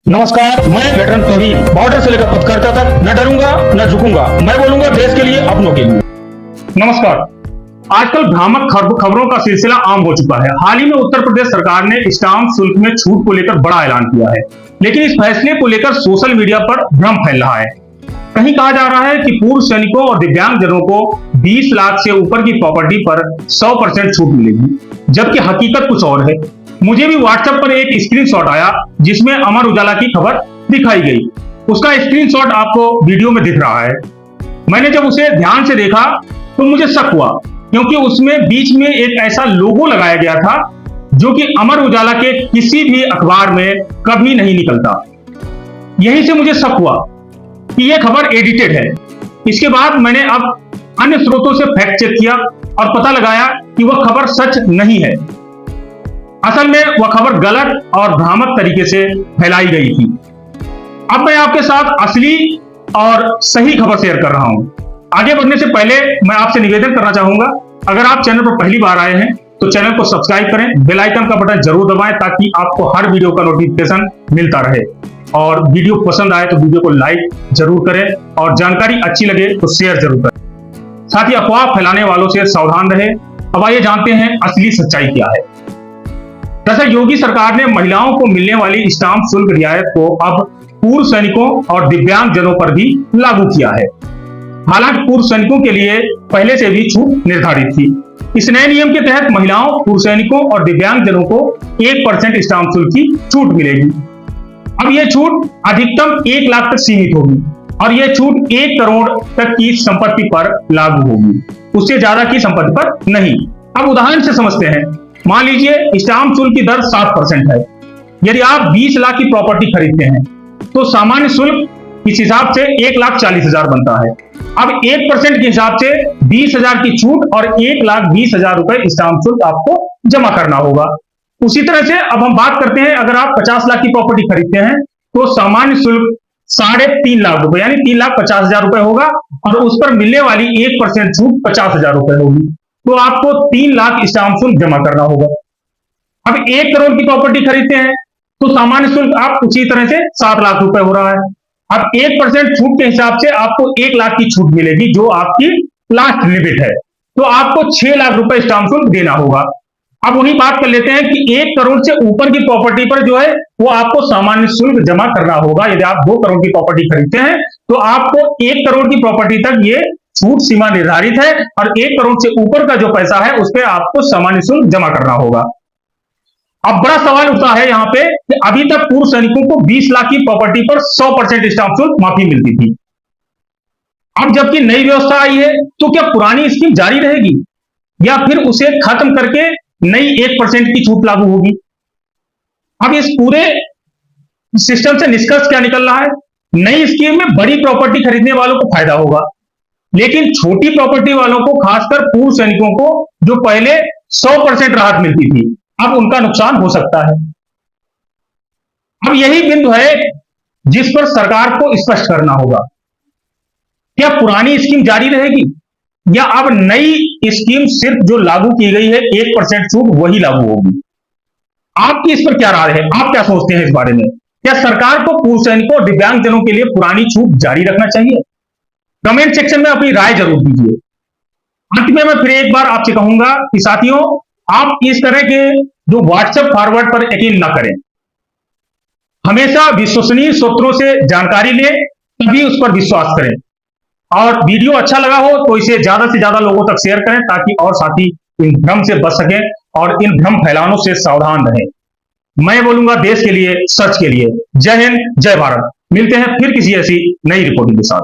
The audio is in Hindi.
नमस्कार, मैं वेटरन प्रवीण, बॉर्डर से लेकर पत्रकारिता तक न डरूंगा न झुकूंगा। मैं बोलूंगा देश के लिए, अपनों के लिए। नमस्कार। आजकल भ्रामक खबरों का सिलसिला आम हो चुका है। हाल ही में उत्तर प्रदेश सरकार ने स्टाम्प शुल्क में छूट को लेकर बड़ा ऐलान किया है, लेकिन इस फैसले को लेकर सोशल मीडिया पर भ्रम फैल रहा है। कहीं कहा जा रहा है कि पूर्व सैनिकों और दिव्यांगजनों को 20 लाख से ऊपर की प्रॉपर्टी पर 100% छूट मिलेगी, जबकि हकीकत कुछ और है। मुझे भी व्हाट्सएप पर एक स्क्रीनशॉट आया जिसमें अमर उजाला की खबर दिखाई गई। उसका स्क्रीनशॉट आपको वीडियो में दिख रहा है। मैंने जब उसे ध्यान से देखा तो मुझे शक हुआ, क्योंकि उसमें बीच में एक ऐसा लोगो लगाया गया था जो कि अमर उजाला के किसी भी अखबार में कभी नहीं निकलता। यहीं से मुझे शक हुआ कि यह खबर एडिटेड है। इसके बाद मैंने अब अन्य स्रोतों से फैक्ट चेक किया और पता लगाया कि वह खबर सच नहीं है। असल में वह खबर गलत और भ्रामक तरीके से फैलाई गई थी। अब मैं आपके साथ असली और सही खबर शेयर कर रहा हूं। आगे बढ़ने से पहले मैं आपसे निवेदन करना चाहूंगा, अगर आप चैनल पर पहली बार आए हैं तो चैनल को सब्सक्राइब करें, बेल आइकन का बटन जरूर दबाएं ताकि आपको हर वीडियो का नोटिफिकेशन मिलता रहे। और वीडियो पसंद आए तो वीडियो को लाइक जरूर करें और जानकारी अच्छी लगे तो शेयर जरूर करें। साथ ही अफवाह फैलाने वालों से सावधान रहें। अब आइए जानते हैं असली सच्चाई क्या है। दरअसल योगी सरकार ने महिलाओं को मिलने वाली स्टाम्प शुल्क रियायत को अब पूर्व सैनिकों और दिव्यांगजनों पर भी लागू किया है। हालांकि पूर्व सैनिकों के लिए पहले से भी छूट निर्धारित थी। इस नए नियम के तहत महिलाओं, पूर्व सैनिकों और दिव्यांगजनों को 1% स्टाम्प शुल्क की छूट मिलेगी। अब यह छूट अधिकतम 1 लाख तक सीमित होगी और यह छूट 1 करोड़ तक की संपत्ति पर लागू होगी, उससे ज्यादा की संपत्ति पर नहीं। अब उदाहरण से समझते हैं। मान लीजिए स्टाम्प शुल्क की दर 7% है। यदि आप 20 लाख की प्रॉपर्टी खरीदते हैं तो सामान्य शुल्क इस हिसाब से 1,40,000 बनता है। अब 1% के हिसाब से 20,000 की छूट और 1,20,000 रुपए स्टाम्प शुल्क आपको जमा करना होगा। उसी तरह से अब हम बात करते हैं, अगर आप 50 लाख की प्रॉपर्टी खरीदते हैं तो सामान्य शुल्क 3.5 लाख रुपए यानी 3,50,000 रुपए होगा और उस पर मिलने वाली 1% छूट 50,000 रुपए होगी, तो आपको 3 लाख स्टाम्प शुल्क जमा करना होगा। अब 1 करोड़ की प्रॉपर्टी खरीदते हैं तो सामान्य शुल्क आप उसी तरह से 7 लाख रुपए हो रहा है। अब 1% छूट के हिसाब से आपको 1 लाख की छूट मिलेगी, जो आपकी लास्ट लिमिट है, तो आपको 6 लाख रुपए स्टाम्प शुल्क देना होगा। अब वही बात कर लेते हैं कि 1 करोड़ से ऊपर की प्रॉपर्टी पर जो है वो आपको सामान्य शुल्क जमा करना होगा। यदि आप 2 करोड़ की प्रॉपर्टी खरीदते हैं तो आपको 1 करोड़ की प्रॉपर्टी तक ये छूट सीमा निर्धारित है और 1 करोड़ से ऊपर का जो पैसा है उस पर आपको सामान्य शुल्क जमा करना होगा। अब बड़ा सवाल उठता है यहाँ पे कि अभी तक पूर्व सैनिकों को 20 लाख की प्रॉपर्टी पर 100% स्टाम्प शुल्क माफी मिलती थी। अब जबकि नई व्यवस्था आई है तो क्या पुरानी स्कीम जारी रहेगी या फिर उसे खत्म करके नई 1% की छूट लागू होगी? अब इस पूरे सिस्टम से निष्कर्ष क्या निकल रहा है? नई स्कीम में बड़ी प्रॉपर्टी खरीदने वालों को फायदा होगा, लेकिन छोटी प्रॉपर्टी वालों को, खासकर पूर्व सैनिकों को जो पहले 100% राहत मिलती थी, अब उनका नुकसान हो सकता है। अब यही बिंदु है जिस पर सरकार को स्पष्ट करना होगा। क्या पुरानी स्कीम जारी रहेगी या अब नई स्कीम सिर्फ जो लागू की गई है 1% छूट वही लागू होगी? आपकी इस पर क्या राय है? आप क्या सोचते हैं इस बारे में? क्या सरकार को पूर्व सैनिकों और दिव्यांगजनों के लिए पुरानी छूट जारी रखना चाहिए? कमेंट सेक्शन में अपनी राय जरूर दीजिए। अंत में मैं फिर एक बार आपसे कहूंगा कि साथियों, आप इस तरह के जो व्हाट्सएप फॉरवर्ड पर यकीन न करें। हमेशा विश्वसनीय स्रोतों से जानकारी लें, तभी उस पर विश्वास करें। और वीडियो अच्छा लगा हो तो इसे ज्यादा से ज्यादा लोगों तक शेयर करें ताकि और साथी इन भ्रम से बच सकें और इन भ्रम फैलानों से सावधान रहें। मैं बोलूंगा देश के लिए, सच के लिए। जय हिंद, जय भारत। मिलते हैं फिर किसी ऐसी नई रिपोर्टिंग के साथ।